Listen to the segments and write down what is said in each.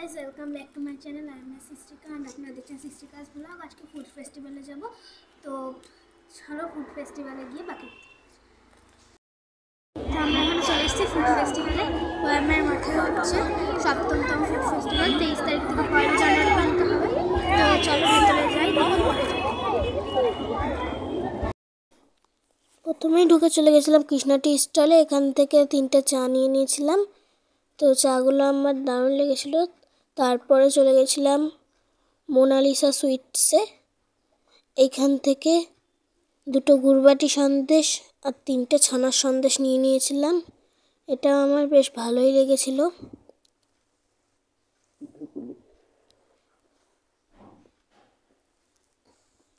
Guys welcome back to my channel. I am Sistika and আপনারা দেখছেন সিস্টিকাস blog. আজকে food ফেস্টিভ্যালে যাব, তো চলো ফুড ফেস্টিভ্যালে গিয়ে বাকি। তো আমরা এখানে চলে এসেছি ফুড ফেস্টিভ্যালে। ওয়ারমার মাঠে হচ্ছে 7তম ফুড ফেস্টিভ্যাল। 23 তারিখ থেকে 1 জানুয়ারি পর্যন্ত হবে। তো চলো ভিতরে যাই। প্রথমেই ঢুকে চলে গেছিলাম কৃষ্ণা টি স্টলে। এখান থেকে 3টে চা নিয়ে নিয়েছিলাম। তো চাগুলো আমার দারুণ লেগেছিল। তারপরে চলে গেছিলাম মোনালিসা সুইটসে। এইখান থেকে 2টো গুড়বাটি সন্দেশ আর 3টে ছানার সন্দেশ নিয়ে নিয়েছিলাম। এটা আমার বেশ ভালোই লেগেছিল।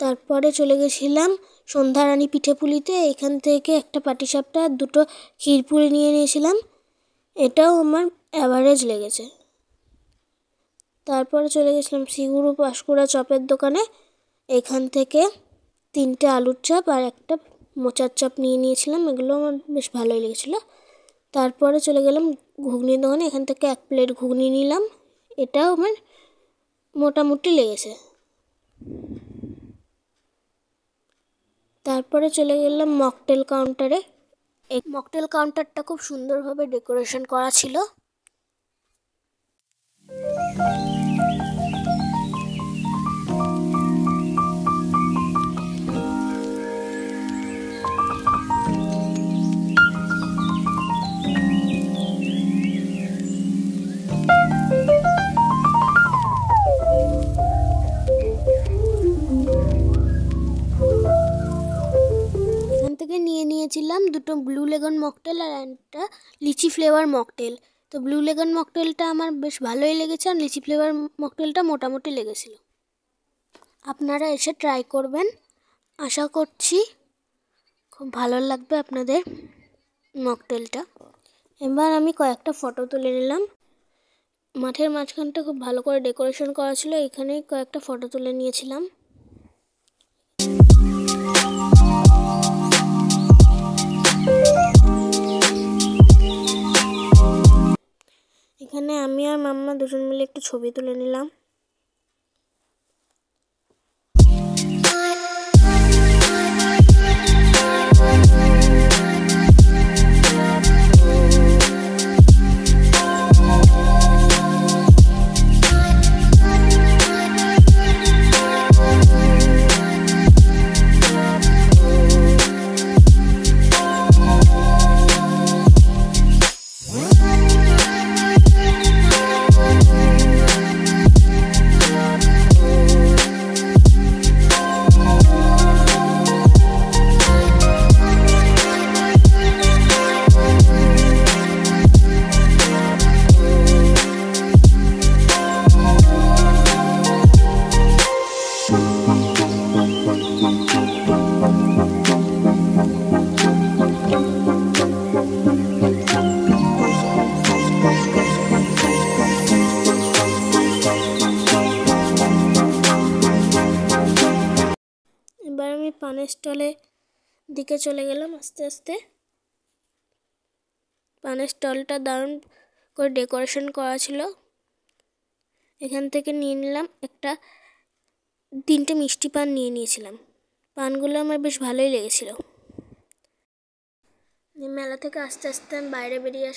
তারপরে চলে গেছিলাম সন্ধ্যারানী পিঠেপুলিতে। এখান থেকে একটা পাটিসাপটা আর 2টো ক্ষীরপুলি নিয়ে নিয়েছিলাম। এটাও আমার অ্যাভারেজ লেগেছে। তারপরে চলে গেছিলাম শ্রীগুরু পাঁশকুড়া চপের দোকানে। এখান থেকে 3টে আলুর চপ আর একটা মোচার চপ নিয়ে নিয়েছিলাম। এগুলো আমার বেশ ভালোই লেগেছিলো। তারপরে চলে গেলাম ঘুগনির দোকানে। এখান থেকে 1 প্লেট ঘুগনি নিলাম। এটাও আমার মোটামুটি লেগেছে। তারপরে চলে গেলাম মকটেল কাউন্টারে। এই মকটেল কাউন্টারটা খুব সুন্দরভাবে ডেকোরেশন করা ছিল। নিয়ে নিয়েছিলাম 2টো ব্লু লেগন মকটেল আর একটা লিচি ফ্লেভার মকটেল। তো ব্লু লেগন মকটেলটা আমার বেশ ভালোই লেগেছে আর লিচি ফ্লেভার মকটেলটা মোটামুটি লেগেছিল। আপনারা এসে ট্রাই করবেন, আশা করছি খুব ভালো লাগবে আপনাদের মকটেলটা। এবার আমি কয়েকটা ফটো তুলে নিলাম। মাঠের মাঝখানটা খুব ভালো করে ডেকোরেশন করা ছিল। এখানেই কয়েকটা ফটো তুলে নিয়েছিলাম। এখানে আমি আর মাম্মা দুজন মিলে একটু ছবি তুলে নিলাম। এবার আমি পানের স্টলের দিকে চলে গেলাম আস্তে আস্তে। পানের স্টলটা দারুণ করে ডেকোরেশন করা ছিল। এখান থেকে নিয়ে নিলাম 3টে মিষ্টি পান নিয়ে নিয়েছিলাম। পানগুলো আমার বেশ ভালোই লেগেছিল। মেলা থেকে আস্তে আস্তে আমি বাইরে বেরিয়ে